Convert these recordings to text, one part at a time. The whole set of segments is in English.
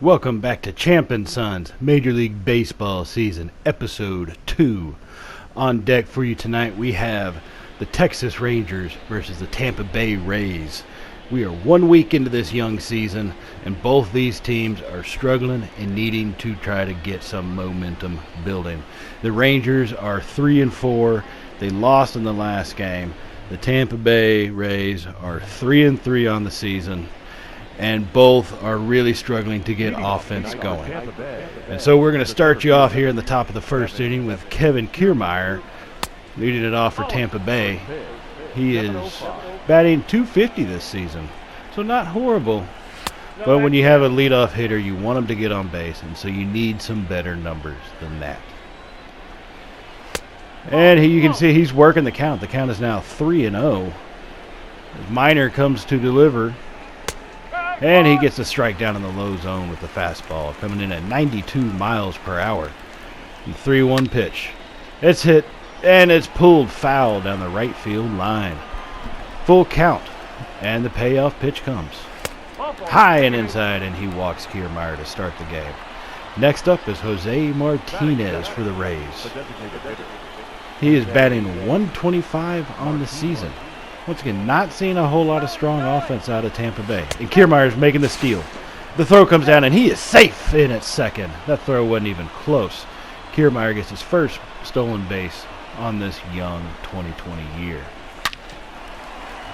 Welcome back to Champ and Sons Major League Baseball Season, Episode 2. On deck for you tonight, we have the Texas Rangers versus the Tampa Bay Rays. We are 1 week into this young season, and both these teams are struggling and needing to try to get some momentum building. The Rangers are 3-4. They lost in the last game. The Tampa Bay Rays are 3-3 on the season, and both are really struggling to get offense going. And so we're going to start you off here in the top of the first inning with Kevin Kiermaier leading it off for Tampa Bay. He is batting .250 this season, so not horrible. But when you have a leadoff hitter, you want him to get on base, and so you need some better numbers than that. And you can see he's working the count. The count is now 3-0. Minor comes to deliver, and he gets a strike down in the low zone with the fastball, coming in at 92 miles per hour. The 3-1 pitch. It's hit, and it's pulled foul down the right field line. Full count, and the payoff pitch comes. High and inside, and he walks Kiermaier to start the game. Next up is Jose Martinez for the Rays. He is batting .125 on the season. Once again, not seeing a whole lot of strong offense out of Tampa Bay. And Kiermaier is making the steal. The throw comes down, and he is safe in at second. That throw wasn't even close. Kiermaier gets his first stolen base on this young 2020 year.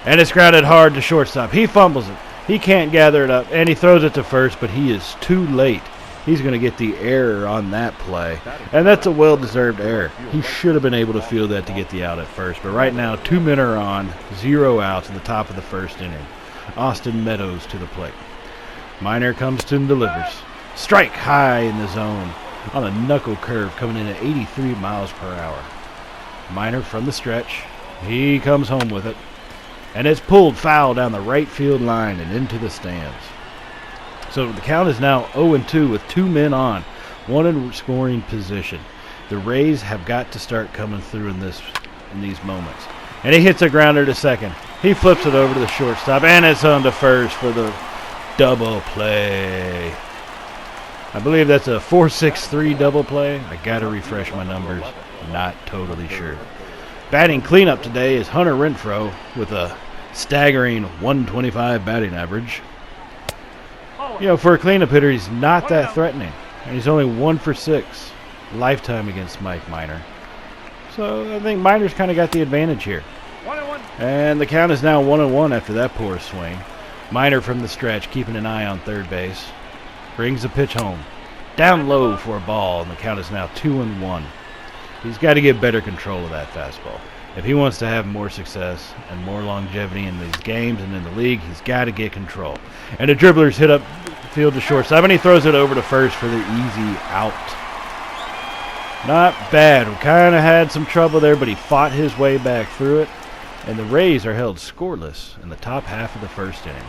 And it's grounded hard to shortstop. He fumbles it. He can't gather it up, and he throws it to first, but he is too late. He's going to get the error on that play, and that's a well-deserved error. He should have been able to field that to get the out at first, but right now 2 men are on, 0 outs in the top of the first inning. Austin Meadows to the plate. Minor comes to and delivers. Strike high in the zone on a knuckle curve coming in at 83 miles per hour. Minor from the stretch. He comes home with it, and it's pulled foul down the right field line and into the stands. So the count is now 0-2 with 2 men on, 1 in scoring position. The Rays have got to start coming through in these moments. And he hits a grounder to second. He flips it over to the shortstop, and it's on to first for the double play. I believe that's a 4-6-3 double play. I got to refresh my numbers. Not totally sure. Batting cleanup today is Hunter Renfroe with a staggering .125 batting average. You know, for a cleanup hitter, he's not that threatening. And he's only 1 for 6 lifetime against Mike Minor. So I think Minor's kind of got the advantage here. And the count is now 1-1 after that poor swing. Minor from the stretch, keeping an eye on third base. Brings the pitch home. Down low for a ball, and the count is now 2-1. He's got to get better control of that fastball. If he wants to have more success and more longevity in these games and in the league, he's got to get control. And the dribbler's hit up field to shortstop, and he throws it over to first for the easy out. Not bad. We kind of had some trouble there, but he fought his way back through it. And the Rays are held scoreless in the top half of the first inning.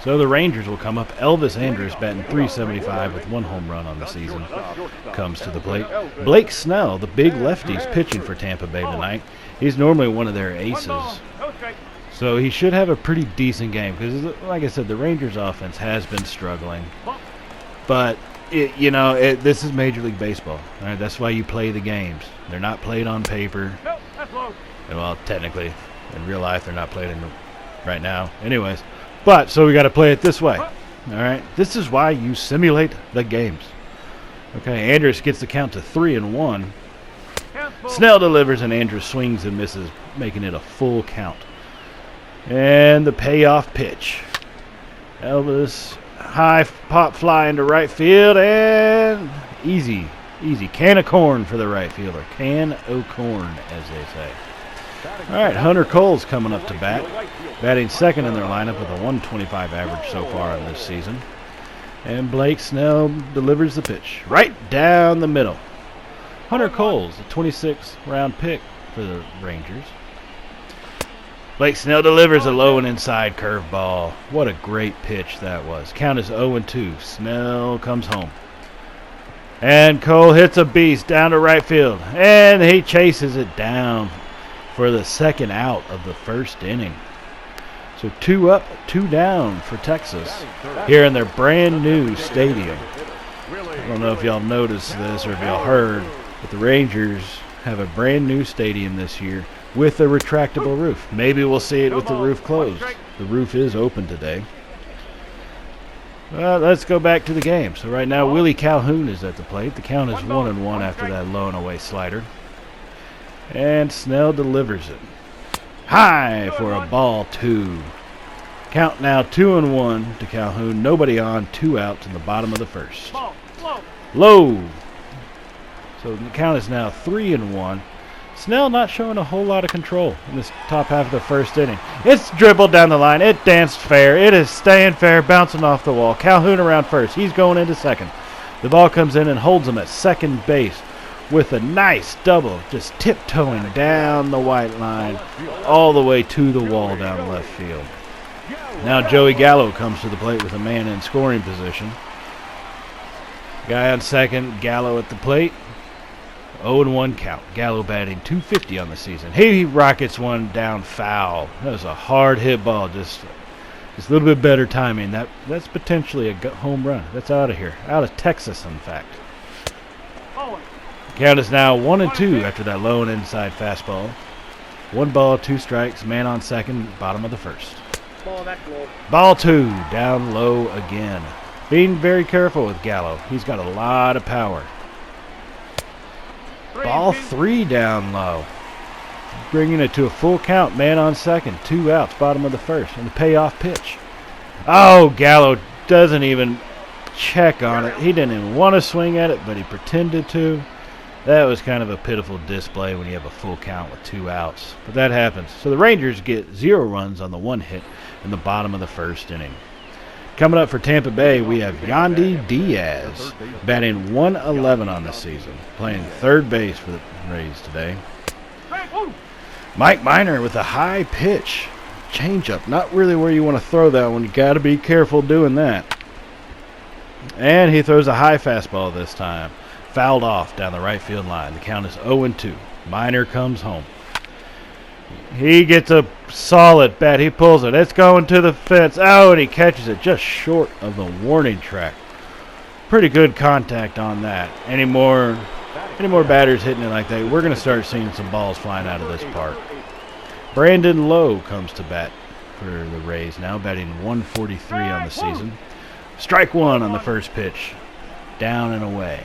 So the Rangers will come up. Elvis Andrus, batting .375 with 1 home run on the season, comes to the plate. Blake Snell, the big lefty, is pitching for Tampa Bay tonight. He's normally one of their aces. So he should have a pretty decent game because, like I said, the Rangers' offense has been struggling. But, this is Major League Baseball. All right, that's why you play the games. They're not played on paper. Well, technically, in real life, they're not played right now. Anyways. But, so we got to play it this way. All right? This is why you simulate the games. Okay, Andrus gets the count to 3-1. Snell delivers, and Andrus swings and misses, making it a full count. And the payoff pitch. Elvis, high pop fly into right field, and easy can of corn for the right fielder. Can of corn, as they say. All right, Hunter Cole's coming up to bat, batting second in their lineup with a .125 average so far in this season. And Blake Snell delivers the pitch right down the middle. Hunter Cole's a 26th round pick for the Rangers. Blake Snell delivers a low and inside curveball. What a great pitch that was. Count is 0-2. Snell comes home. And Cole hits a beast down to right field. And he chases it down for the second out of the first inning. So 2 up, 2 down for Texas here in their brand new stadium. I don't know if y'all noticed this or if y'all heard, but the Rangers have a brand new stadium this year with a retractable roof. Maybe we'll see it with the roof closed. The roof is open today. Well, let's go back to the game. So right now, Willie Calhoun is at the plate. The count is 1-1 after that low and away slider. And Snell delivers it. High for a ball 2. Count now 2-1 to Calhoun. Nobody on, 2 outs in the bottom of the first. Low. So the count is now 3-1. Snell not showing a whole lot of control in this top half of the first inning. It's dribbled down the line. It danced fair. It is staying fair, bouncing off the wall. Calhoun around first. He's going into second. The ball comes in and holds him at second base with a nice double, just tiptoeing down the white line all the way to the wall down left field. Now Joey Gallo comes to the plate with a man in scoring position. Guy on second, Gallo at the plate. 0-1 count. Gallo batting .250 on the season. He rockets one down foul. That was a hard hit ball. Just a little bit better timing. That's potentially a home run. That's out of here. Out of Texas, in fact. Count is now 1-2 after that low and inside fastball. 1 ball, 2 strikes. Man on second, bottom of the first. Ball 2, down low again. Being very careful with Gallo. He's got a lot of power. Ball 3 down low. Bringing it to a full count. Man on second. 2 outs. Bottom of the first. And the payoff pitch. Oh, Gallo doesn't even check on it. He didn't even want to swing at it, but he pretended to. That was kind of a pitiful display when you have a full count with 2 outs. But that happens. So the Rangers get 0 runs on the 1 hit in the bottom of the first inning. Coming up for Tampa Bay, we have Yandy Diaz batting .111 on the season, playing third base for the Rays today. Mike Minor with a high pitch changeup. Not really where you want to throw that one. You got to be careful doing that. And he throws a high fastball this time. Fouled off down the right field line. The count is 0-2. Minor comes home. He gets a solid bat. He pulls it. It's going to the fence. Oh, and he catches it just short of the warning track. Pretty good contact on that. Any more batters hitting it like that, we're going to start seeing some balls flying out of this park. Brandon Lowe comes to bat for the Rays now, batting .143 on the season. Strike 1 on the first pitch. Down and away.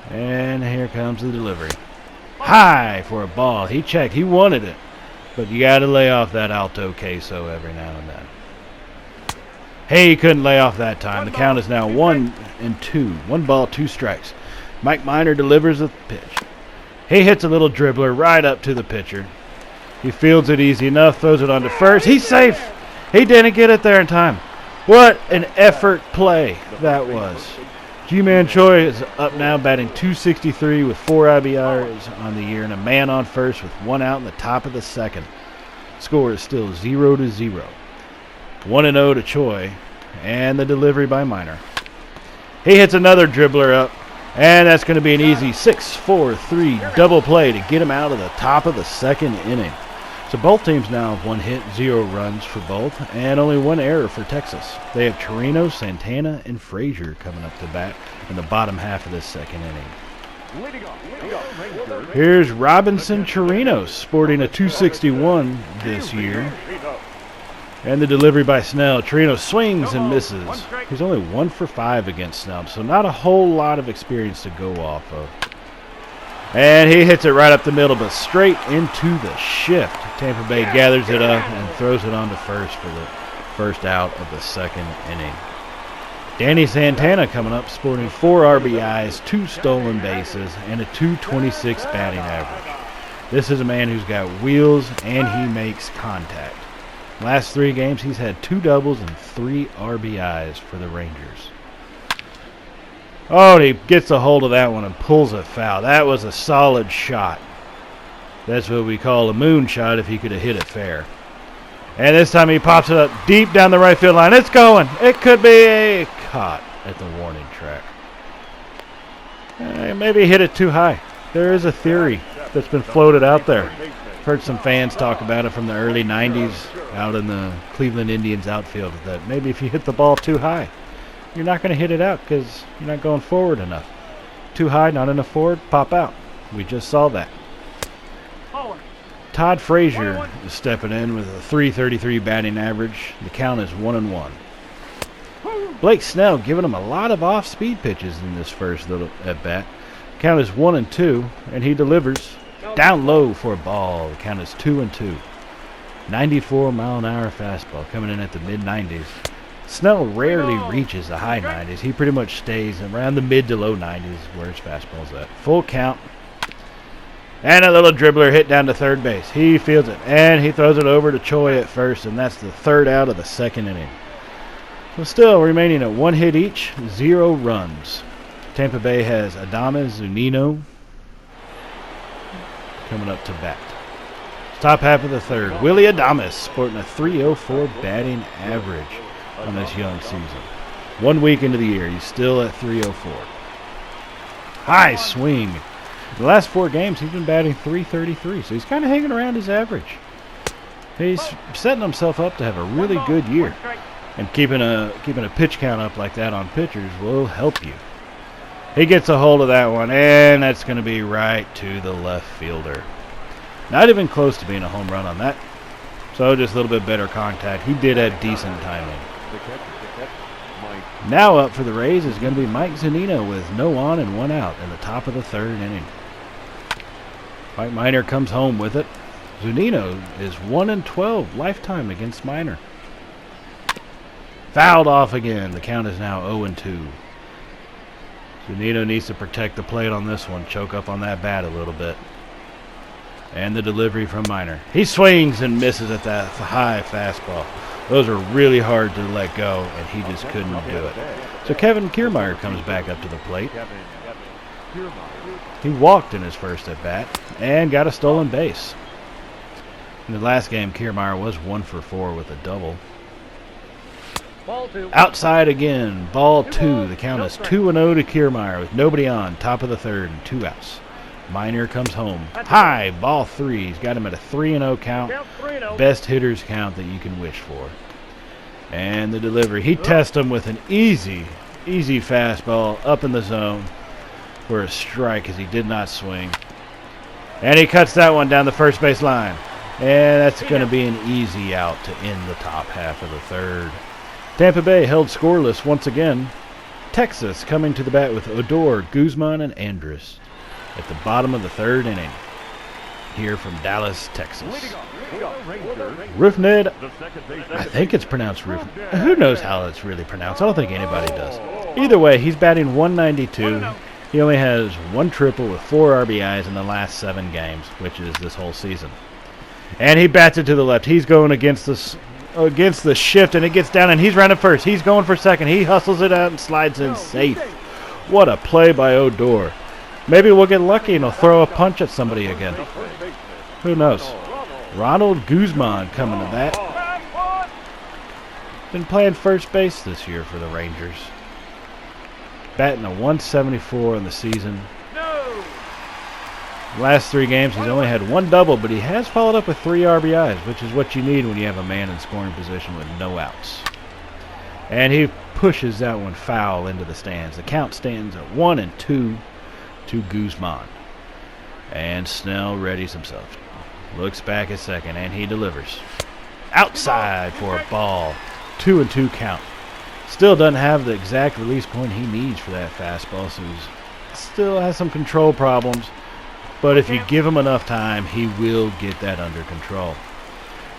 And here comes the delivery. High for a ball. He checked. He wanted it. But you got to lay off that alto queso every now and then. Hey, he couldn't lay off that time. The count is now 1-2. 1 ball, 2 strikes. Mike Minor delivers the pitch. He hits a little dribbler right up to the pitcher. He fields it easy enough, throws it on to first. He's safe. He didn't get it there in time. What an effort play that was. Ji-Man Choi is up now, batting .263 with 4 RBIs on the year and a man on first with 1 out in the top of the second. Score is still 0-0. 1-0 to Choi, and the delivery by Minor. He hits another dribbler up, and that's going to be an easy 6-4-3 double play to get him out of the top of the second inning. So both teams now have 1 hit, 0 runs for both, and only 1 error for Texas. They have Chirino, Santana, and Frazier coming up to bat in the bottom half of this second inning. Here's Robinson Chirinos, sporting a .261 this year. And the delivery by Snell. Chirino swings and misses. He's only 1 for 5 against Snell, so not a whole lot of experience to go off of. And he hits it right up the middle, but straight into the shift. Tampa Bay gathers it up and throws it on to first for the first out of the second inning. Danny Santana coming up, sporting 4 RBIs, 2 stolen bases, and a .226 batting average. This is a man who's got wheels and he makes contact. Last 3 games, he's had 2 doubles and 3 RBIs for the Rangers. Oh, and he gets a hold of that one and pulls a foul. That was a solid shot. That's what we call a moonshot if he could have hit it fair. And this time he pops it up deep down the right field line. It's going. It could be caught at the warning track. Maybe hit it too high. There is a theory that's been floated out there heard some fans talk about it from the early 90s out in the Cleveland Indians outfield, that maybe if you hit the ball too high, you're not going to hit it out because you're not going forward enough. Too high, not enough forward, pop out. We just saw that. Todd Frazier is stepping in with a .333 batting average. The count is 1-1. Blake Snell giving him a lot of off-speed pitches in this first little at-bat. Count is 1-2, and he delivers down low for a ball. The count is 2-2. 94-mile-an-hour fastball coming in at the mid-90s. Snell rarely reaches the high 90s. He pretty much stays around the mid to low 90s where his fastball's at. Full count. And a little dribbler hit down to third base. He fields it, and he throws it over to Choi at first, and that's the third out of the second inning. So still remaining at 1 hit each, 0 runs. Tampa Bay has Adames Zunino coming up to bat. Top half of the third, Willie Adames sporting a .304 batting average on this young season. 1 week into the year, he's still at .304. High swing. In the last 4 games, he's been batting .333, so he's kind of hanging around his average. He's setting himself up to have a really good year. And keeping a pitch count up like that on pitchers will help you. He gets a hold of that one, and that's going to be right to the left fielder. Not even close to being a home run on that. So just a little bit better contact. He did have decent timing. Now up for the Rays is going to be Mike Zunino with no on and 1 out in the top of the third inning. Mike Minor comes home with it. Zunino is 1-12 lifetime against Minor. Fouled off again. The count is now 0-2. Zunino needs to protect the plate on this one. Choke up on that bat a little bit. And the delivery from Minor. He swings and misses at that high fastball. Those are really hard to let go, and he just couldn't do it. So Kevin Kiermaier comes back up to the plate. He walked in his first at-bat and got a stolen base. In the last game, Kiermaier was 1 for 4 with a double. Outside again, ball 2. The count is 2-0 to Kiermaier with nobody on, top of the third and 2 outs. Minor comes home. High, ball 3. He's got him at a 3-0 count. Best hitters count that you can wish for. And the delivery. He tests him with an easy fastball up in the zone for a strike as he did not swing. And he cuts that one down the first base line. And that's going to be an easy out to end the top half of the third. Tampa Bay held scoreless once again. Texas coming to the bat with Odor, Guzman, and Andrus at the bottom of the third inning. Here from Dallas, Texas. Roofned, I think it's pronounced Roof. Who knows how it's really pronounced? I don't think anybody does. Either way, he's batting .192. He only has 1 triple with 4 RBIs in the last 7 games, which is this whole season. And he bats it to the left. He's going against the shift, and it gets down, and he's running first. He's going for second. He hustles it out and slides in safe. What a play by Odor. Maybe we'll get lucky and he'll throw a punch at somebody again. Who knows? Ronald Guzman coming to bat. Been playing first base this year for the Rangers. Batting a .174 in the season. Last 3 games, he's only had 1 double, but he has followed up with 3 RBIs, which is what you need when you have a man in scoring position with no outs. And he pushes that one foul into the stands. The count stands at 1-2 to Guzman. And Snell readies himself. Looks back at second, and he delivers. Outside for a ball. 2-2 count. Still doesn't have the exact release point he needs for that fastball, so he still has some control problems. But if you give him enough time, he will get that under control.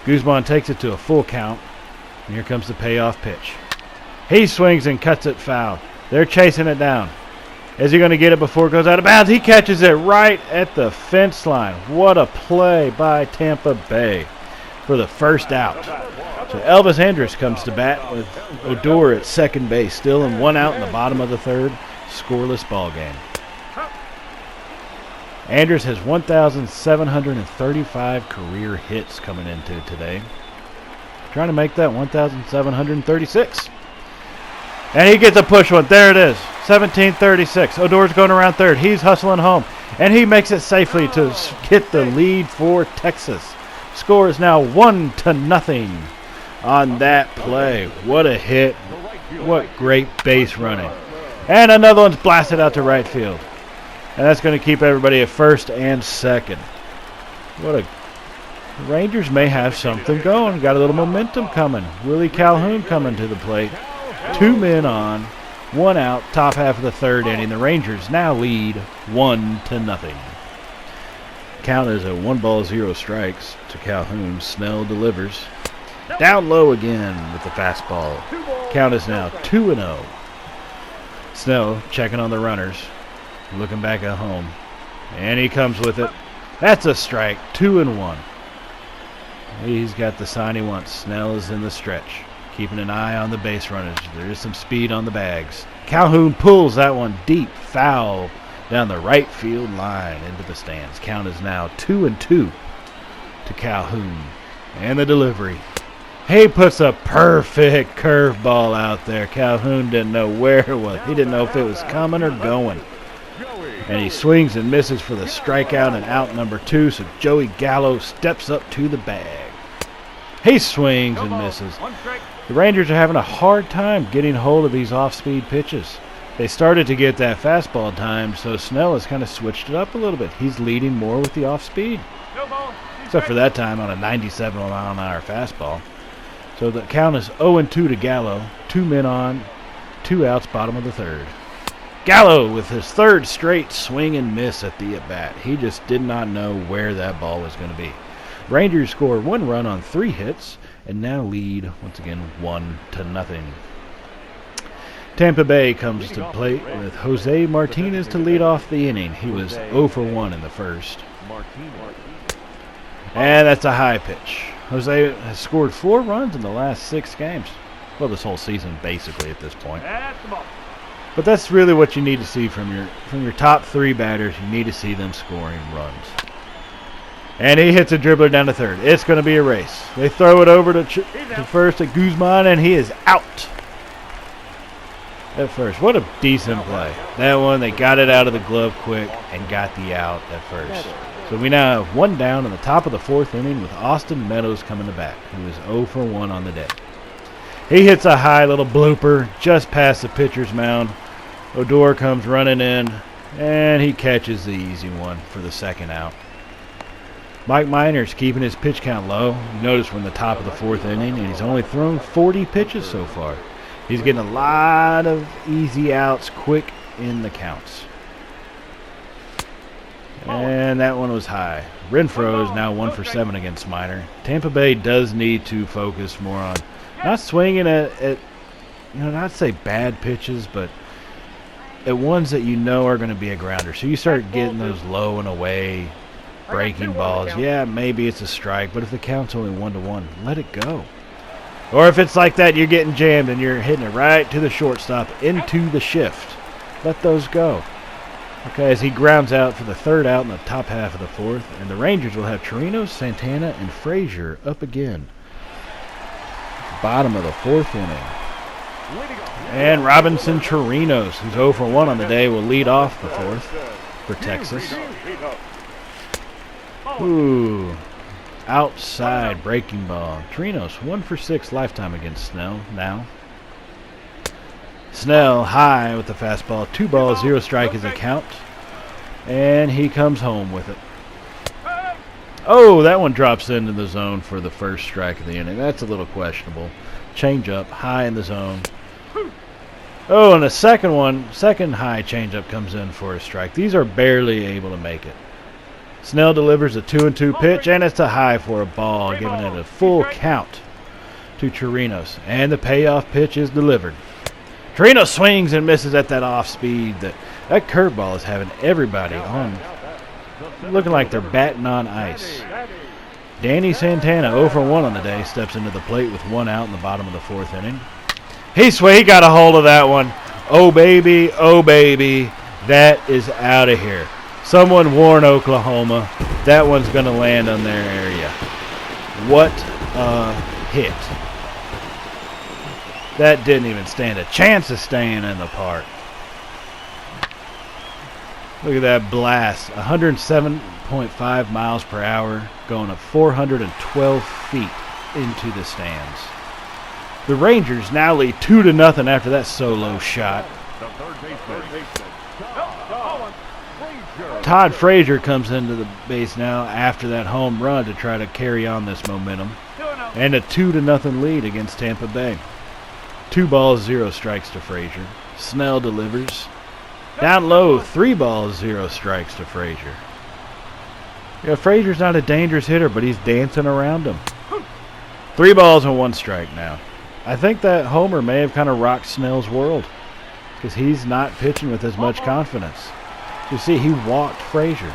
Guzman takes it to a full count, and here comes the payoff pitch. He swings and cuts it foul. They're chasing it down. Is he going to get it before it goes out of bounds? He catches it right at the fence line. What a play by Tampa Bay for the first out. So Elvis Andrus comes to bat with Odor at second base, still in 1 out in the bottom of the third. Scoreless ball game. Andrus has 1,735 career hits coming into today. Trying to make that 1,736. And he gets a push one. There it is. 17:36. Odor's going around third. He's hustling home. And he makes it safely to get the lead for Texas. Score is now 1-0 on that play. What a hit. What great base running. And another one's blasted out to right field. And that's going to keep everybody at first and second. The Rangers may have something going. Got a little momentum coming. Willie Calhoun coming to the plate. 2 men on, 1 out, top half of the third inning. The Rangers now lead 1-0. Count is a 1-0 strikes to Calhoun. Snell delivers. Down low again with the fastball. Count is now 2-0. Snell checking on the runners. Looking back at home. And he comes with it. That's a strike. 2-1. He's got the sign he wants. Snell is in the stretch. Keeping an eye on the base runners. There is some speed on the bags. Calhoun pulls that one deep. Foul down the right field line into the stands. Count is now 2-2 to Calhoun. And the delivery. He puts a perfect curveball out there. Calhoun didn't know where it was. He didn't know if it was coming or going. And he swings and misses for the strikeout and out number 2. So Joey Gallo steps up to the bag. He swings and misses. The Rangers are having a hard time getting hold of these off-speed pitches. They started to get that fastball time, so Snell has kind of switched it up a little bit. He's leading more with the off-speed. Except for that time on a 97-mile-an-hour fastball. So the count is 0-2 to Gallo. 2 men on, 2 outs, bottom of the third. Gallo with his third straight swing and miss at the at-bat. He just did not know where that ball was going to be. Rangers score 1 run on 3 hits and now lead, once again, 1-0. Tampa Bay comes to plate with Jose Martinez to lead off the inning. He was 0 for 1 in the first. And that's a high pitch. Jose has scored 4 runs in the last 6 games. Well, this whole season, basically, at this point. But that's really what you need to see from your top 3 batters. You need to see them scoring runs. And he hits a dribbler down to third. It's going to be a race. They throw it over to first at Guzman, and he is out at first. What a decent play. That one, they got it out of the glove quick and got the out at first. So we now have 1 down in the top of the 4th inning with Austin Meadows coming to bat, who is 0 for 1 on the day. He hits a high little blooper just past the pitcher's mound. Odor comes running in, and he catches the easy one for the 2nd out. Mike Minor's keeping his pitch count low. You notice we're in the top of the 4th inning, and he's only thrown 40 pitches so far. He's getting a lot of easy outs quick in the counts. And that one was high. Renfroe is now 1 for 7 against Minor. Tampa Bay does need to focus more on not swinging at not say bad pitches, but at ones that you know are going to be a grounder. So you start getting those low and away breaking balls. Yeah, maybe it's a strike, but if the count's only 1-1, let it go. Or if it's like that, you're getting jammed and you're hitting it right to the shortstop into the shift. Let those go. Okay, as he grounds out for the 3rd out in the top half of the 4th, and the Rangers will have Chirinos, Santana, and Frazier up again. Bottom of the 4th inning. And Robinson Chirinos, who's 0 for 1 on the day, will lead off the 4th for Texas. Ooh, outside breaking ball. Chirinos 1 for 6 lifetime against Snell now. Snell high with the fastball. 2 balls, 0 strike is a count. And he comes home with it. Oh, that one drops into the zone for the 1st strike of the inning. That's a little questionable. Change up, high in the zone. Oh, and the second high changeup comes in for a strike. These are barely able to make it. Snell delivers a 2-2 pitch, and it's a high for a ball, giving it a full count to Chirinos. And the payoff pitch is delivered. Chirinos swings and misses at that off speed. That curveball is having everybody on, looking like they're batting on ice. Danny Santana, 0 for 1 on the day, steps into the plate with 1 out in the bottom of the 4th inning. He got a hold of that one. Oh, baby, that is out of here. Someone warn Oklahoma. That one's going to land on their area. What a hit. That didn't even stand a chance of staying in the park. Look at that blast. 107.5 miles per hour, going at 412 feet into the stands. The Rangers now lead 2-0 after that solo shot. Todd Frazier comes into the base now after that home run to try to carry on this momentum. And a 2-0 lead against Tampa Bay. 2 balls, 0 strikes to Frazier. Snell delivers. Down low, 3 balls, 0 strikes to Frazier. Yeah, Frazier's not a dangerous hitter, but he's dancing around him. 3 balls and 1 strike now. I think that homer may have kind of rocked Snell's world because he's not pitching with as much confidence. You see, he walked Frazier.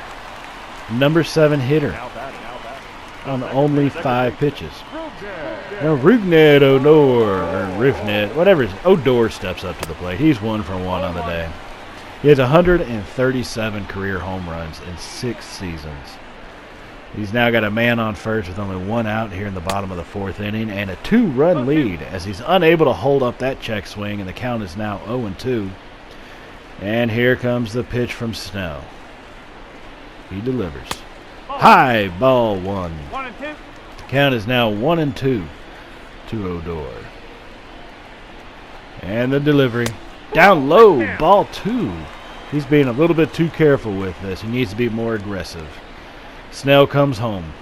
Number 7 hitter on only 5 pitches. Now, Rugnet Odor, or Rivnet, whatever. Odor steps up to the plate. He's 1 for 1 on the day. He has 137 career home runs in 6 seasons. He's now got a man on first with only 1 out here in the bottom of the 4th inning and a 2-run lead as he's unable to hold up that check swing, and the count is now 0-2. And here comes the pitch from Snell. He delivers. High, ball 1. The count is now 1-2 to Odor. And the delivery. Down low, ball 2. He's being a little bit too careful with this. He needs to be more aggressive. Snell comes home.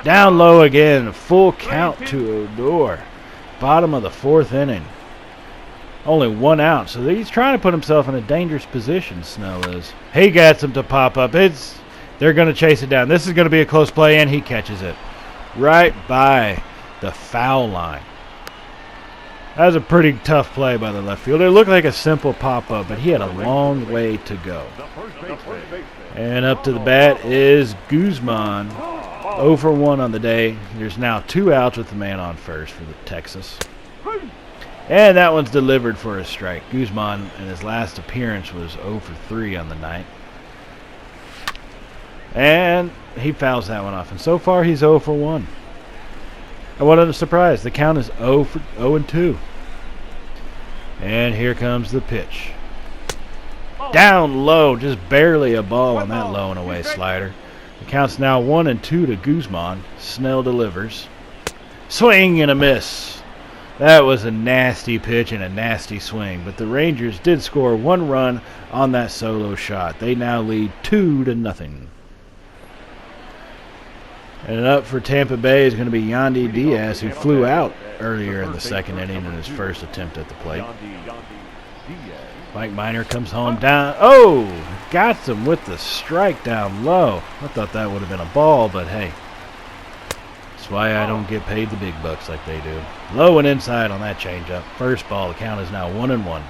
Down low again, full count to Odor. Bottom of the 4th inning. Only 1 out, so he's trying to put himself in a dangerous position, Snell is. He gets him to pop up. They're going to chase it down. This is going to be a close play, and he catches it right by the foul line. That was a pretty tough play by the left fielder. It looked like a simple pop-up, but he had a long way to go. And up to the bat is Guzman. 0 for 1 on the day. There's now 2 outs with the man on first for the Texas. And that one's delivered for a strike. Guzman in his last appearance was 0 for 3 on the night. And he fouls that one off. And so far he's 0 for 1. And what a surprise. The count is 0-2. And here comes the pitch. Down low, just barely a ball on that low and away slider. The count's now 1-2 to Guzman. Snell delivers. Swing and a miss. That was a nasty pitch and a nasty swing, but the Rangers did score 1 run on that solo shot. They now lead 2-0. And up for Tampa Bay is going to be Yandy Diaz, who flew out earlier in the 2nd inning in his first attempt at the plate. Mike Minor comes home down. Oh, got him with the strike down low. I thought that would have been a ball, but hey. That's why I don't get paid the big bucks like they do. Low and inside on that changeup. First ball, the count is now 1-1.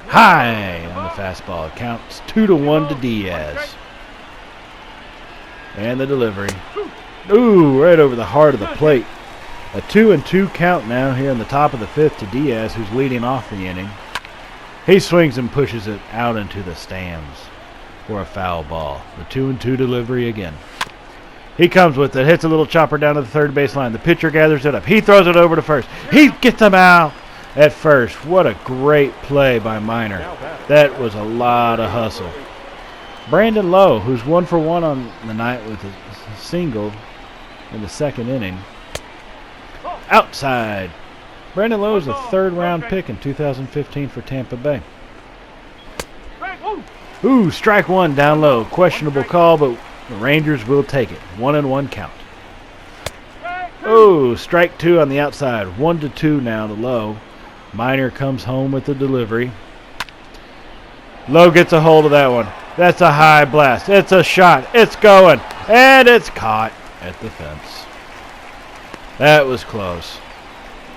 High on the fastball. It counts 2-1 to Diaz. And the delivery. Ooh, right over the heart of the plate. A 2-2 count now here in the top of the 5th to Diaz, who's leading off the inning. He swings and pushes it out into the stands for a foul ball. The 2-2 delivery again. He comes with it, hits a little chopper down to the 3rd base line. The pitcher gathers it up. He throws it over to first. He gets him out at first. What a great play by Minor. That was a lot of hustle. Brandon Lowe, who's 1 for 1 on the night with a single in the 2nd inning. Outside. Brandon Lowe is a 3rd-round pick in 2015 for Tampa Bay. Ooh, strike 1 down low. Questionable call, but the Rangers will take it. 1-1 count. Oh, strike 2 on the outside. 1-2 now to Lowe. Minor comes home with the delivery. Lowe gets a hold of that one. That's a high blast. It's a shot. It's going. And it's caught at the fence. That was close.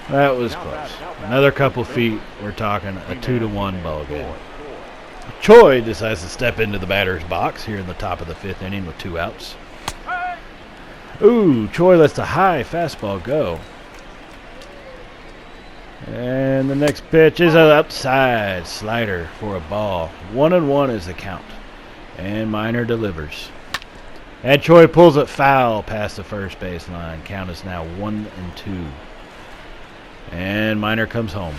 That was close. Another couple feet. We're talking a 2-1 ball game. Choi decides to step into the batter's box here in the top of the 5th inning with 2 outs. Ooh, Choi lets the high fastball go. And the next pitch is an outside slider for a ball. 1-1 is the count. And Minor delivers. And Choi pulls it foul past the first base line. Count is now 1-2. And Minor comes home.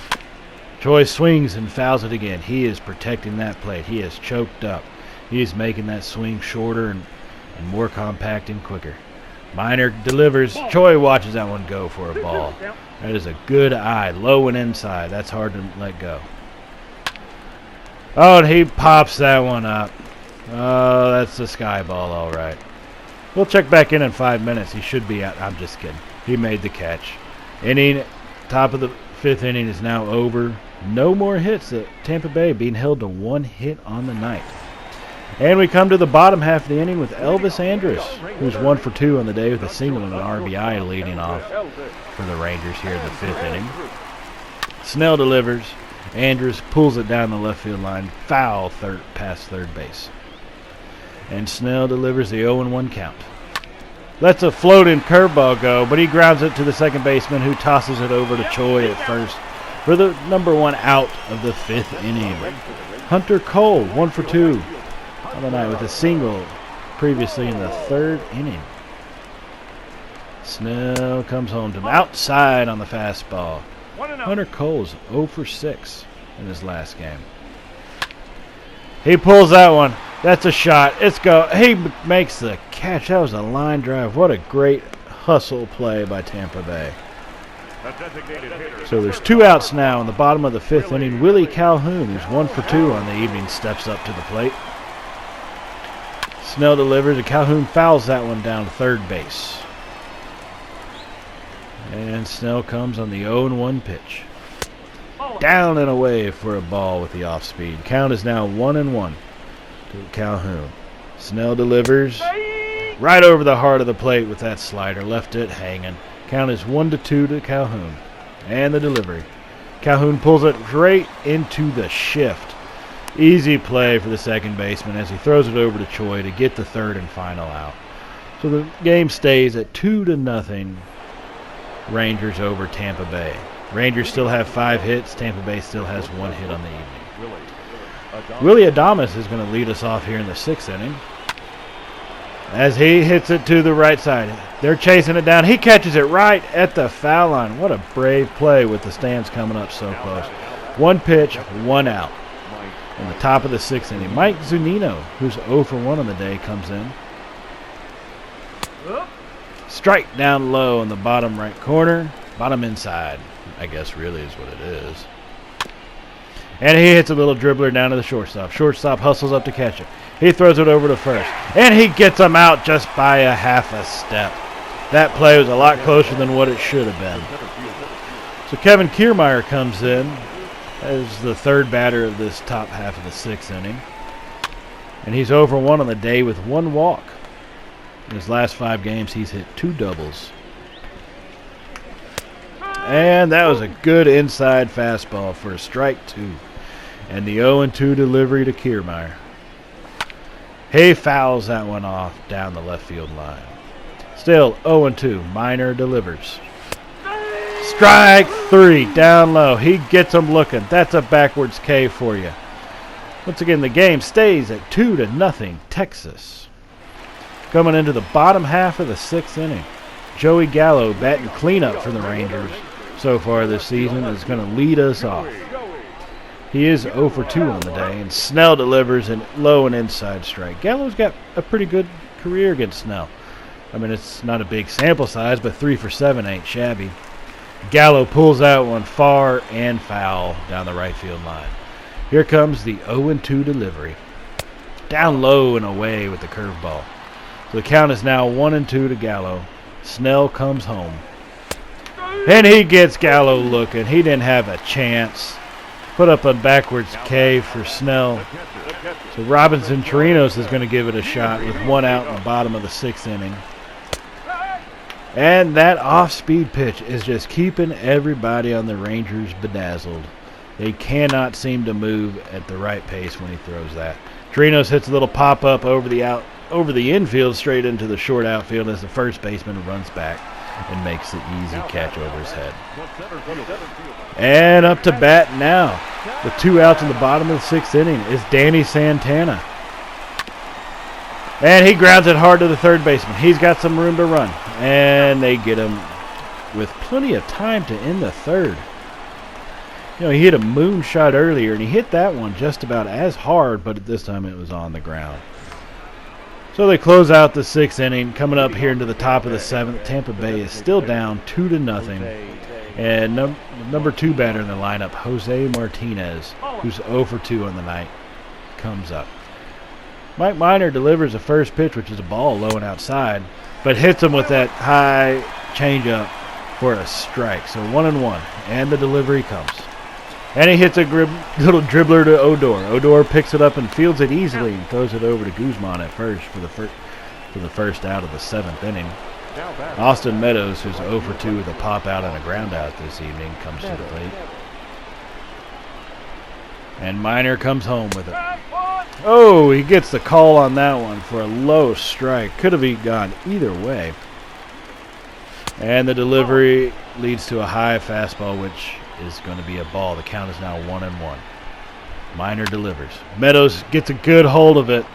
Choi swings and fouls it again. He is protecting that plate. He is choked up. He is making that swing shorter and more compact and quicker. Minor delivers. Choi watches that one go for a ball. That is a good eye. Low and inside. That's hard to let go. Oh, and he pops that one up. Oh, that's the sky ball, all right. We'll check back in 5 minutes. He should be out. I'm just kidding. He made the catch. Inning, top of the 5th inning is now over. No more hits at Tampa Bay, being held to 1 hit on the night. And we come to the bottom half of the inning with Elvis Andrus, who's 1 for 2 on the day with a single and an RBI leading off for the Rangers here in the 5th inning. Snell delivers. Andrus pulls it down the left field line, foul past third base. And Snell delivers the 0-1 count. Lets a floating curveball go, but he grounds it to the second baseman, who tosses it over to Choi at first for the number 1 out of the 5th inning. Hunter Cole, 1 for 2 on the night with a single previously in the 3rd inning. Snell comes home to him outside on the fastball. Hunter Cole's 0 for 6 in his last game. He pulls that one. That's a shot. It's go. He makes the catch. That was a line drive. What a great hustle play by Tampa Bay. So there's 2 outs now in the bottom of the 5th inning. Willie Calhoun, who's 1 for 2 on the evening, steps up to the plate. Snell delivers, and Calhoun fouls that one down to third base. And Snell comes on the 0-1 pitch. Down and away for a ball with the off-speed. Count is now 1-1 to Calhoun. Snell delivers right over the heart of the plate with that slider. Left it hanging. Count is 1-2 to Calhoun. And the delivery. Calhoun pulls it straight into the shift. Easy play for the second baseman as he throws it over to Choi to get the 3rd and final out. So the game stays at 2-0. Rangers over Tampa Bay. Rangers still have 5 hits. Tampa Bay still has 1 hit on the evening. Willie Adames is going to lead us off here in the 6th inning as he hits it to the right side. They're chasing it down. He catches it right at the foul line. What a brave play with the stands coming up so close. 1 pitch, 1 out. In the top of the 6th inning, Mike Zunino, who's 0 for 1 on the day, comes in. Strike down low in the bottom right corner. Bottom inside, I guess really is what it is. And he hits a little dribbler down to the shortstop. Shortstop hustles up to catch it. He throws it over to first. And he gets him out just by a half a step. That play was a lot closer than what it should have been. So Kevin Kiermaier comes in as the 3rd batter of this top half of the 6th inning. And he's 0 for 1 on the day with 1 walk. In his last 5 games, he's hit 2 doubles. And that was a good inside fastball for a strike 2. And the 0-2 delivery to Kiermaier. He fouls that one off down the left field line. Still 0-2. Minor delivers. Strike 3 down low. He gets him looking. That's a backwards K for you. Once again, the game stays at 2-0 Texas. Coming into the bottom half of the 6th inning, Joey Gallo batting cleanup for the Rangers so far this season is going to lead us off. He is 0 for 2 on the day, and Snell delivers a low and inside strike. Gallo's got a pretty good career against Snell. I mean, it's not a big sample size, but 3 for 7 ain't shabby. Gallo pulls that one far and foul down the right field line. Here comes the 0-2 delivery. Down low and away with the curveball. So the count is now 1-2 to Gallo. Snell comes home. And he gets Gallo looking. He didn't have a chance. Put up a backwards K for Snell. So Robinson Chirinos is going to give it a shot with 1 out in the bottom of the 6th inning. And that off-speed pitch is just keeping everybody on the Rangers bedazzled. They cannot seem to move at the right pace when he throws that. Chirinos hits a little pop-up over the infield straight into the short outfield as the first baseman runs back and makes the easy catch over his head. And up to bat now. With 2 outs in the bottom of the 6th inning is Danny Santana. And he grounds it hard to the third baseman. He's got some room to run. And they get him with plenty of time to end the 3rd. You know, he hit a moonshot earlier, and he hit that one just about as hard, but this time it was on the ground. So they close out the 6th inning. Coming up here into the top of the 7th, Tampa Bay is still down 2-0. And number 2 batter in the lineup, Jose Martinez, who's 0 for 2 on the night, comes up. Mike Minor delivers a first pitch, which is a ball low and outside, but hits him with that high changeup for a strike. So 1-1, and the delivery comes. And he hits a little dribbler to Odor. Odor picks it up and fields it easily and throws it over to Guzman at first for the first out of the 7th inning. Austin Meadows, who's 0 for 2 with a pop out and a ground out this evening, comes to the plate. And Minor comes home with it. Oh, he gets the call on that one for a low strike. Could have gone either way. And the delivery leads to a high fastball, which is going to be a ball. The count is now 1-1. Minor delivers. Meadows gets a good hold of it.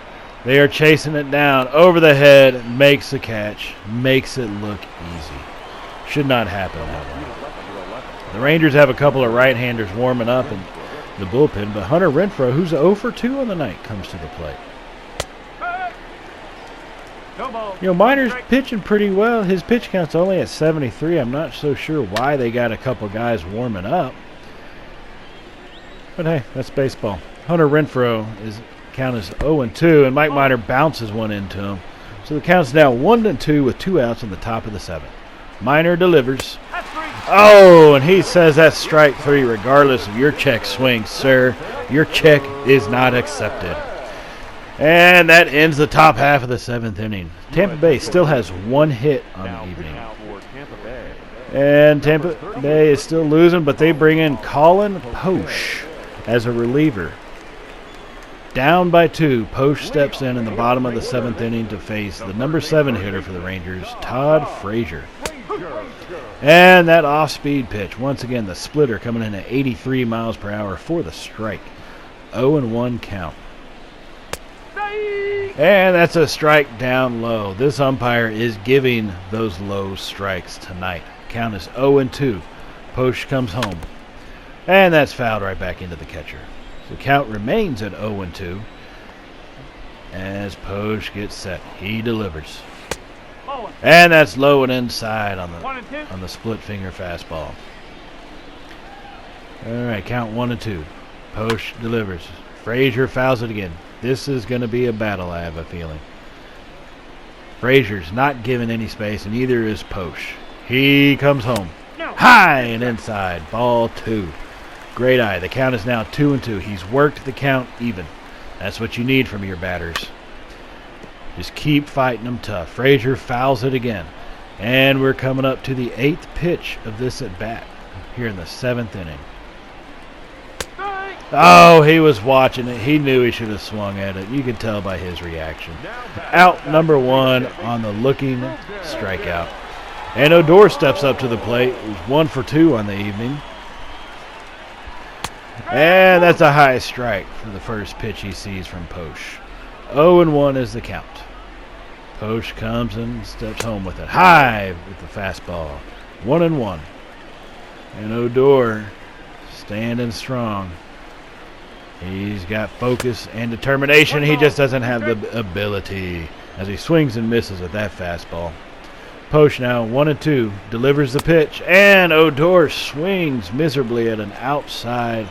They are chasing it down over the head, makes the catch, makes it look easy. Should not happen that way. The Rangers have a couple of right-handers warming up in the bullpen, but Hunter Renfroe, who's 0 for 2 on the night, comes to the plate. You know, Minor's pitching pretty well. His pitch count's only at 73. I'm not so sure why they got a couple guys warming up. But hey, that's baseball. Hunter Renfroe count is 0-2, and Mike Minor bounces one into him. So the count's now 1-2 with 2 outs in the top of the 7th. Minor delivers. Oh, and he says that's strike 3 regardless of your check swing, sir. Your check is not accepted. And that ends the top half of the 7th inning. Tampa Bay still has 1 hit on the evening. And Tampa Bay is still losing, but they bring in Colin Posh as a reliever. Down by 2, Posh steps in the bottom of the 7th inning to face the number 7 hitter for the Rangers, Todd Frazier. And that off-speed pitch, once again the splitter coming in at 83 miles per hour for the strike. 0-1 count. And that's a strike down low. This umpire is giving those low strikes tonight. Count is 0-2. Posh comes home. And that's fouled right back into the catcher. So the count remains at 0-2. As Posh gets set, he delivers. And that's low and inside on the split finger fastball. All right, count 1-2. Posh delivers. Frazier fouls it again. This is going to be a battle, I have a feeling. Frazier's not giving any space, and neither is Posh. He comes home. High and inside. Ball 2. Great eye. The count is now 2-2. He's worked the count even. That's what you need from your batters. Just keep fighting them tough. Frazier fouls it again. And we're coming up to the 8th pitch of this at-bat here in the 7th inning. Oh, he was watching it. He knew he should have swung at it. You could tell by his reaction. Out number 1 on the looking strikeout. And Odor steps up to the plate. He's 1 for 2 on the evening. And that's a high strike for the first pitch he sees from Posh. 0-1 is the count. Posh comes and steps home with it. High with the fastball. 1-1. And Odor standing strong. He's got focus and determination. He just doesn't have the ability as he swings and misses at that fastball. Posh now 1-2, delivers the pitch, and Odor swings miserably at an outside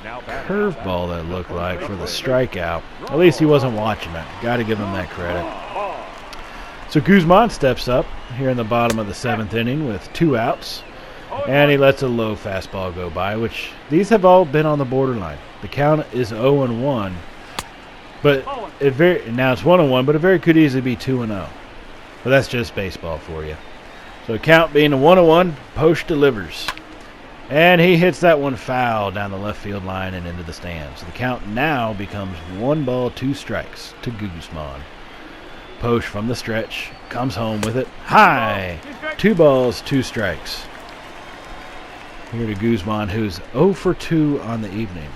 curveball that looked like for the strikeout. At least he wasn't watching it. Got to give him that credit. So Guzman steps up here in the bottom of the 7th inning with 2 outs, and he lets a low fastball go by, which these have all been on the borderline. The count is 0-1, but now it's 1-1, but it very could easily be 2-0. But that's just baseball for you. So count being a 1-1, Posh delivers. And he hits that one foul down the left field line and into the stands. So the count now becomes 1 ball, 2 strikes to Guzman. Posh from the stretch comes home with it. High. 2 balls, 2 strikes. Here to Guzman, who's 0 for 2 on the evening.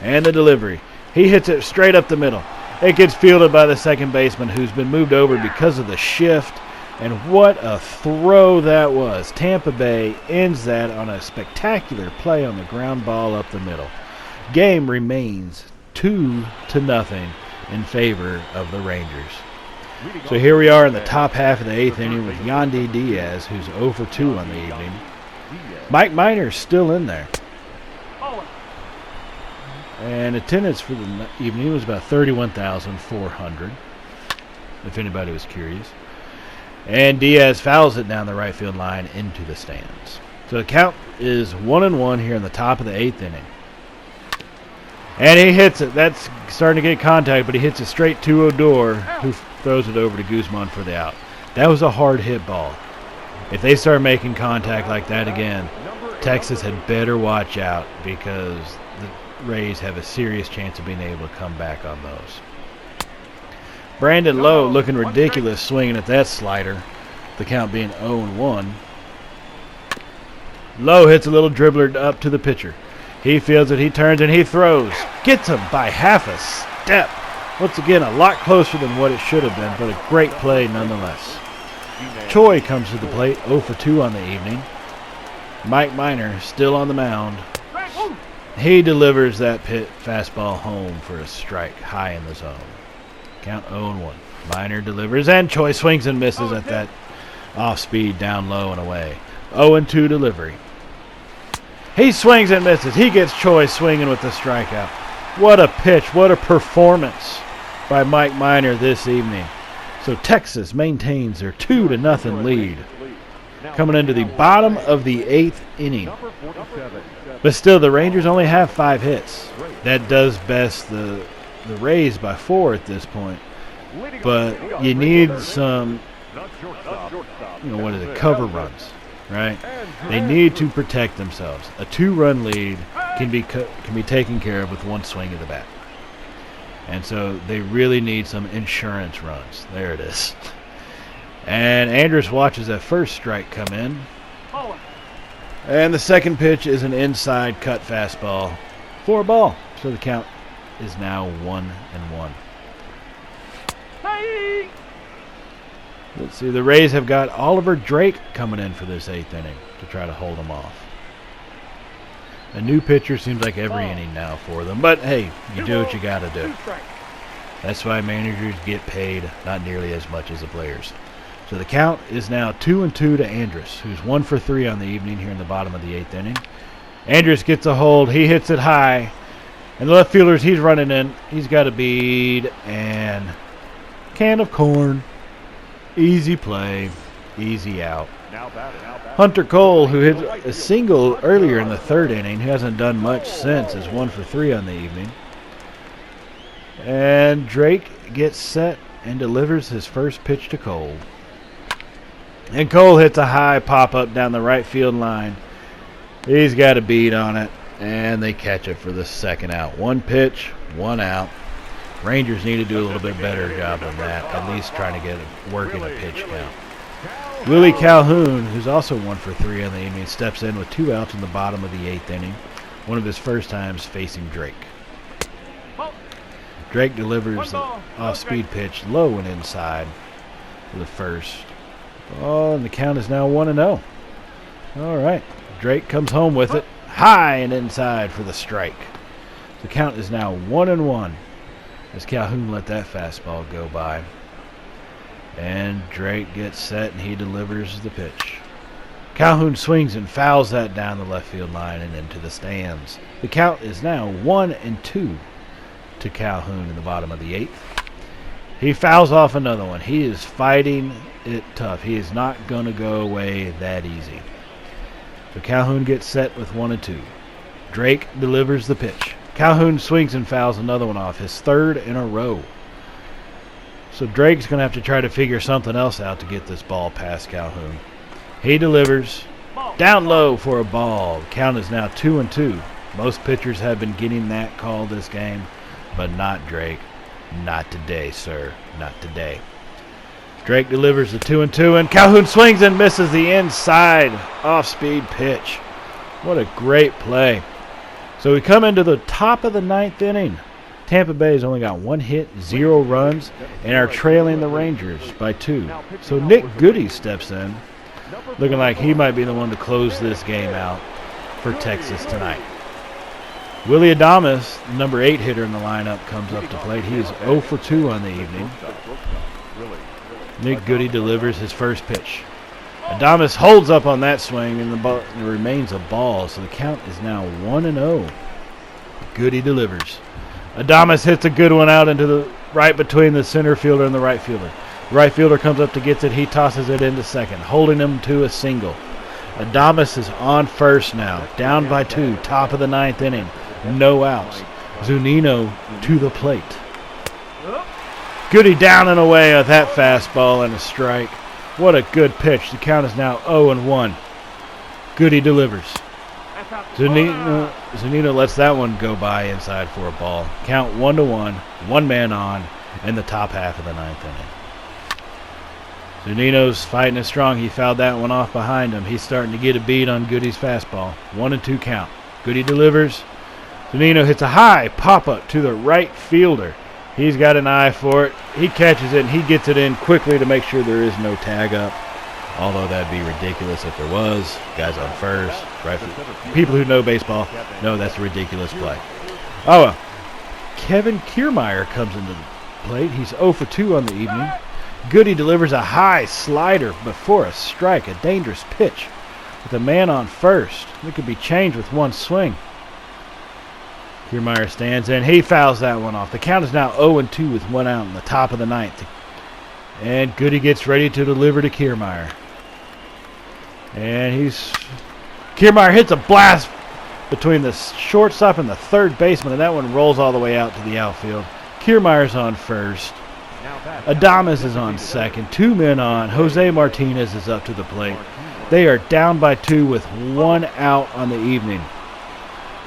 And the delivery. He hits it straight up the middle. It gets fielded by the second baseman, who's been moved over because of the shift And what a throw that was. Tampa Bay ends that on a spectacular play on the ground ball up the middle. Game remains 2-0 in favor of the Rangers. So here we are in the top half of the 8th inning with Yandy Diaz, who's 0 for 2 on the evening. Mike Minor's still in there. And attendance for the evening was about 31,400, if anybody was curious. And Diaz fouls it down the right field line into the stands. So the count is 1-1 here in the top of the 8th inning. And he hits it. That's starting to get contact, but he hits it straight to Odor, who throws it over to Guzman for the out. That was a hard hit ball. If they start making contact like that again, Texas had better watch out, because the Rays have a serious chance of being able to come back on those. Brandon Lowe looking ridiculous swinging at that slider, the count being 0-1. Lowe hits a little dribbler up to the pitcher. He fields it, he turns, and he throws. Gets him by half a step. Once again, a lot closer than what it should have been, but a great play nonetheless. Choi comes to the plate, 0 for 2 on the evening. Mike Minor still on the mound. He delivers that fastball home for a strike high in the zone. Count 0-1. Minor delivers, and Choi swings and misses at that off-speed down low and away. 0-2 delivery. He swings and misses. He gets Choi swinging with the strikeout. What a pitch. What a performance by Mike Minor this evening. So Texas maintains their 2-0 lead coming into the bottom of the 8th inning. But still, the Rangers only have 5 hits. That does best the Rays by 4 at this point. But you need some, cover runs, right? They need to protect themselves. A 2-run lead can be taken care of with one swing of the bat. And so they really need some insurance runs. There it is. And Andrus watches that first strike come in. And the second pitch is an inside cut fastball for a ball. So the count is now 1-1. Let's see, the Rays have got Oliver Drake coming in for this 8th inning to try to hold them off. A new pitcher seems like every inning now for them. But, hey, you do what you got to do. That's why managers get paid not nearly as much as the players. So the count is now 2-2 to Andrus, who's 1 for 3 on the evening here in the bottom of the 8th inning. Andrus gets a hold. He hits it high. And the left fielders, he's running in. He's got a bead and can of corn. Easy play. Easy out. Hunter Cole, who hit a single earlier in the 3rd inning, who hasn't done much since, is 1 for 3 on the evening. And Drake gets set and delivers his first pitch to Cole. And Cole hits a high pop-up down the right field line. He's got a bead on it, and they catch it for the second out. 1 pitch, 1 out. Rangers need to do a little bit better job than that, at least trying to get it working a pitch count. Willie Calhoun, who's also 1 for 3 on the evening, steps in with 2 outs in the bottom of the 8th inning, one of his first times facing Drake. Drake delivers the off-speed pitch low and inside for the first. Oh, and the count is now 1-0. All right. Drake comes home with it, high and inside for the strike. The count is now 1-1 as Calhoun let that fastball go by. And Drake gets set and he delivers the pitch. Calhoun swings and fouls that down the left field line and into the stands. The count is now 1-2 to Calhoun in the bottom of the 8th. He fouls off another one. He is fighting it tough. He is not going to go away that easy. So Calhoun gets set with 1-2. Drake delivers the pitch. Calhoun swings and fouls another one off, his 3rd in a row. So Drake's going to have to try to figure something else out to get this ball past Calhoun. He delivers down low for a ball. The count is now 2-2. Most pitchers have been getting that call this game, but not Drake. Not today, sir. Not today. Drake delivers the 2-2, and Calhoun swings and misses the inside off-speed pitch. What a great play. So we come into the top of the 9th inning. Tampa Bay has only got 1 hit, 0 runs, and are trailing the Rangers by 2. So Nick Goody steps in, looking like he might be the one to close this game out for Texas tonight. Willie Adames, number 8 hitter in the lineup, comes up to plate. He is 0 for 2 on the evening. Nick Goody delivers his first pitch. Adames holds up on that swing, and the ball remains a ball, so the count is now 1-0. Goody delivers. Adames hits a good one out into the right between the center fielder and the right fielder. The right fielder comes up to get it. He tosses it into second, holding him to a single. Adames is on first now, down by 2, top of the 9th inning. No outs. Zunino to the plate. Goody down and away with that fastball and a strike. What a good pitch. The count is now 0-1. Goody delivers. Zunino lets that one go by inside for a ball. Count 1-1. 1 man on in the top half of the 9th inning. Zunino's fighting it strong. He fouled that one off behind him. He's starting to get a beat on Goody's fastball. 1-2 count. Goody delivers. Zunino hits a high pop-up to the right fielder. He's got an eye for it. He catches it, and he gets it in quickly to make sure there is no tag up. Although that'd be ridiculous if there was. Guys on first. Right. People who know baseball know that's a ridiculous play. Oh, well. Kevin Kiermaier comes into the plate. He's 0 for 2 on the evening. Goody delivers a high slider before a strike. A dangerous pitch with a man on first. It could be changed with one swing. Kiermaier stands in. He fouls that one off. The count is now 0-2 with 1 out in the top of the 9th. And Goody gets ready to deliver to Kiermaier. And Kiermaier hits a blast between the shortstop and the third baseman, and that one rolls all the way out to the outfield. Kiermaier's on first. Adames is on second. 2 men on. Jose Martinez is up to the plate. They are down by 2 with 1 out on the evening.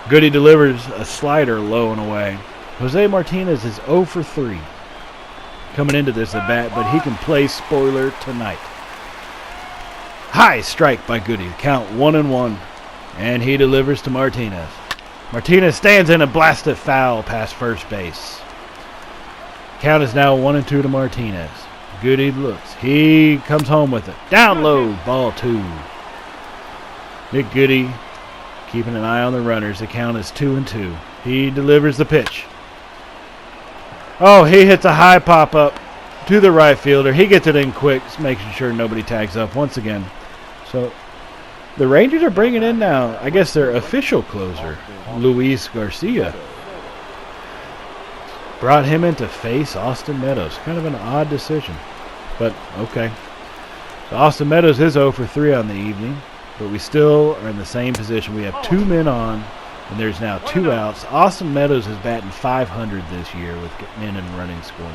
Goody delivers a slider low and away. Jose Martinez is 0 for 3 coming into this at bat, but he can play spoiler tonight. High strike by Goody. Count 1-1, and he delivers to Martinez. Martinez stands in and blasts it foul past first base. Count is now 1-2 to Martinez. Goody looks. He comes home with it. Down low, ball 2. Nick Goody keeping an eye on the runners. The count is 2-2. He delivers the pitch. Oh, he hits a high pop-up to the right fielder. He gets it in quick, making sure nobody tags up once again. So the Rangers are bringing in now, I guess, their official closer, Luis Garcia. Brought him in to face Austin Meadows. Kind of an odd decision, but okay. So Austin Meadows is 0 for 3 on the evening, but we still are in the same position. We have 2 men on, and there's now 2 outs. Austin Meadows is batting .500 this year with men in running scoring.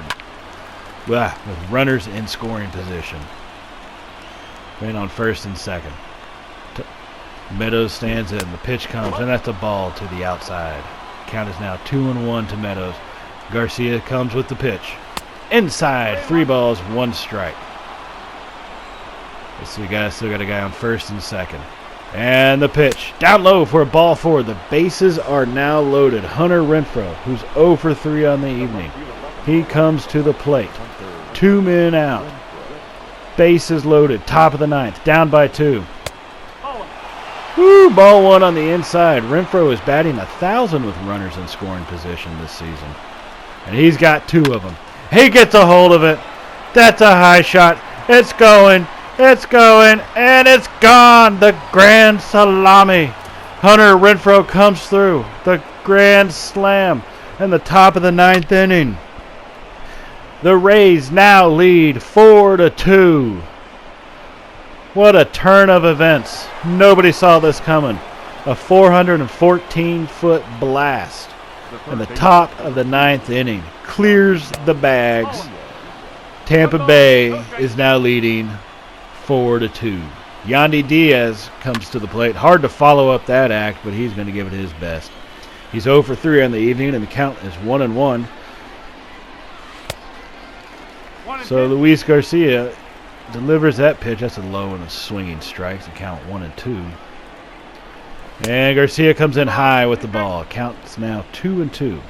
With runners in scoring position. Man on first and second. Meadows stands in. The pitch comes, and that's a ball to the outside. Count is now 2-1 to Meadows. Garcia comes with the pitch. Inside, 3 balls, 1 strike. So we still got a guy on first and second. And the pitch. Down low for a ball 4. The bases are now loaded. Hunter Renfroe, who's 0 for 3 on the evening. He comes to the plate. 2 men out. Bases loaded. Top of the 9th. Down by 2. Woo! Ball 1 on the inside. Renfroe is batting 1,000 with runners in scoring position this season. And he's got 2 of them. He gets a hold of it. That's a high shot. It's going. It's going. And it's gone. The grand salami. Hunter Renfroe comes through. The grand slam in the top of the 9th inning. The Rays now lead 4-2. What a turn of events. Nobody saw this coming. A 414-foot blast in the top of the 9th inning. Clears the bags. Tampa Bay is now leading 4-2. Yandy Diaz comes to the plate. Hard to follow up that act, but he's going to give it his best. He's 0 for 3 on the evening, and the count is 1-1. So Luis Garcia delivers that pitch. That's a low and a swinging strike. The count 1-2. And Garcia comes in high with the ball. Count's now 2-2.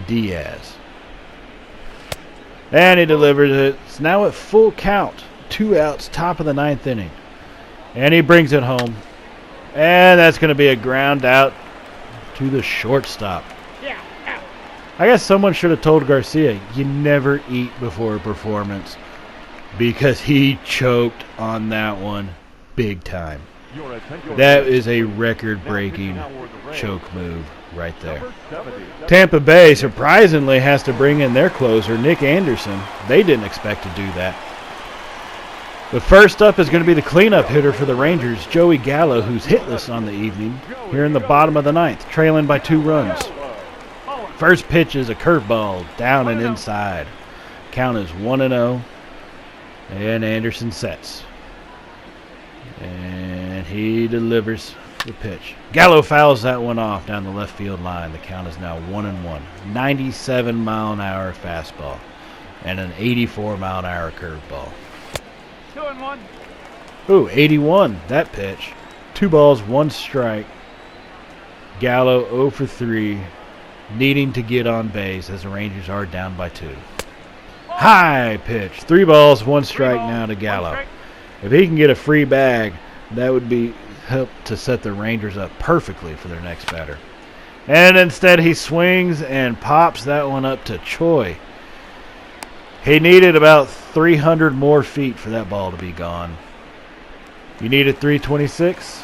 to Diaz. And he delivers it. It's now at full count. 2 outs, top of the 9th inning. And he brings it home. And that's going to be a ground out to the shortstop. I guess someone should have told Garcia, you never eat before a performance, because he choked on that one big time. That is a record-breaking choke move right there. Tampa Bay surprisingly has to bring in their closer, Nick Anderson. They didn't expect to do that. But first up is going to be the cleanup hitter for the Rangers, Joey Gallo, who's hitless on the evening here in the bottom of the 9th, trailing by 2 runs. First pitch is a curveball down and inside. Count is 1-0, and Anderson sets. And he delivers the pitch. Gallo fouls that one off down the left field line. The count is now 1-1. 97-mile-an-hour fastball and an 84-mile-an-hour curveball. 2-1. Ooh, 81, that pitch. 2 balls, 1 strike. Gallo 0 for 3, needing to get on base as the Rangers are down by 2. High pitch. 3 balls, 1 strike now to Gallo. If he can get a free bag, that would be help to set the Rangers up perfectly for their next batter. And instead he swings and pops that one up to Choi. He needed about 300 more feet for that ball to be gone. You needed 326?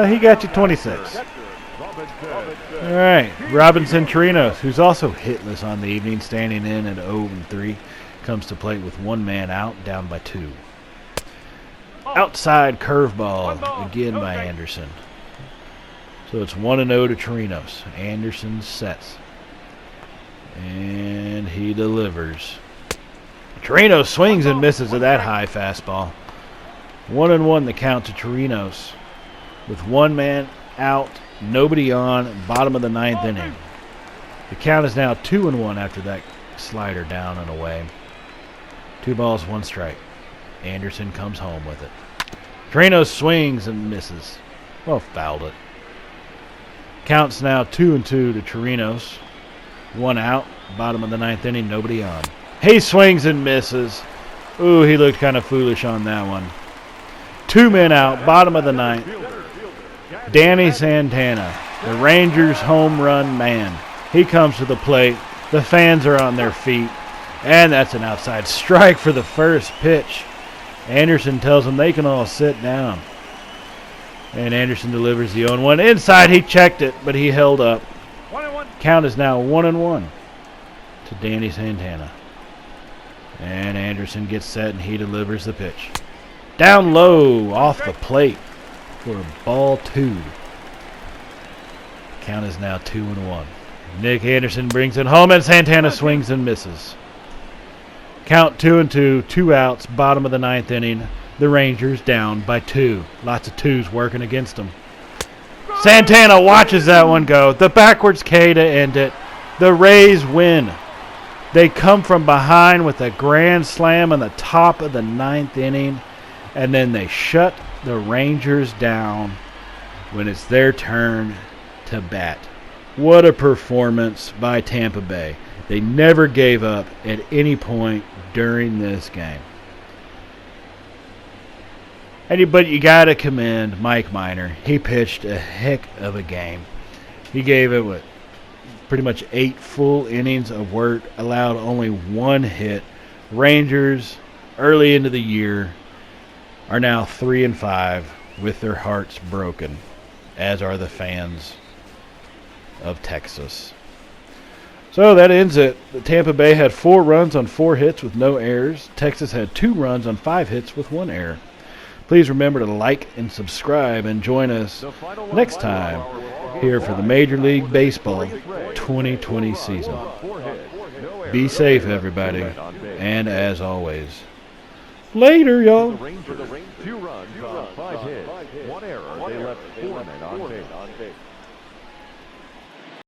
He got you 26. All right, Robinson Chirinos, who's also hitless on the evening, standing in at 0-3, comes to plate with 1 man out, down by 2. Outside curveball, again by Anderson. So it's 1-0 to Chirinos. Anderson sets. And he delivers. Chirinos swings and misses at that high fastball. 1-1 the count to Chirinos. With 1 man out, nobody on, bottom of the 9th inning. The count is now 2-1 after that slider down and away. 2 balls, 1 strike. Anderson comes home with it. Chirinos swings and misses. Well, fouled it. Count's now 2-2 to Chirinos. 1 out, bottom of the 9th inning, nobody on. He swings and misses. Ooh, he looked kind of foolish on that one. 2 men out, bottom of the 9th. Danny Santana, the Rangers' home run man. He comes to the plate. The fans are on their feet. And that's an outside strike for the first pitch. Anderson tells them they can all sit down. And Anderson delivers the 0-1. Inside, he checked it, but he held up. 1-1. Count is now 1-1 to Danny Santana. And Anderson gets set, and he delivers the pitch. Down low, off the plate for ball 2. Count is now 2-1. Nick Anderson brings it home, and Santana swings and misses. Count 2-2, 2 outs, bottom of the 9th inning. The Rangers down by 2. Lots of 2s working against them. Santana watches that one go. The backwards K to end it. The Rays win. They come from behind with a grand slam on the top of the 9th inning, and then they shut the Rangers down when it's their turn to bat. What a performance by Tampa Bay. They never gave up at any point during this game. But you got to commend Mike Minor. He pitched a heck of a game. He gave it, pretty much 8 full innings of work, allowed only 1 hit. Rangers, early into the year, are now 3-5 with their hearts broken, as are the fans of Texas. So that ends it. The Tampa Bay had 4 runs on 4 hits with no errors. Texas had 2 runs on 5 hits with 1 error. Please remember to like and subscribe and join us next time here for the Major League Baseball 2020 season. Be safe, everybody, and as always, later, y'all. 2 runs on 5 hits, 1 error. They left 4 men on base.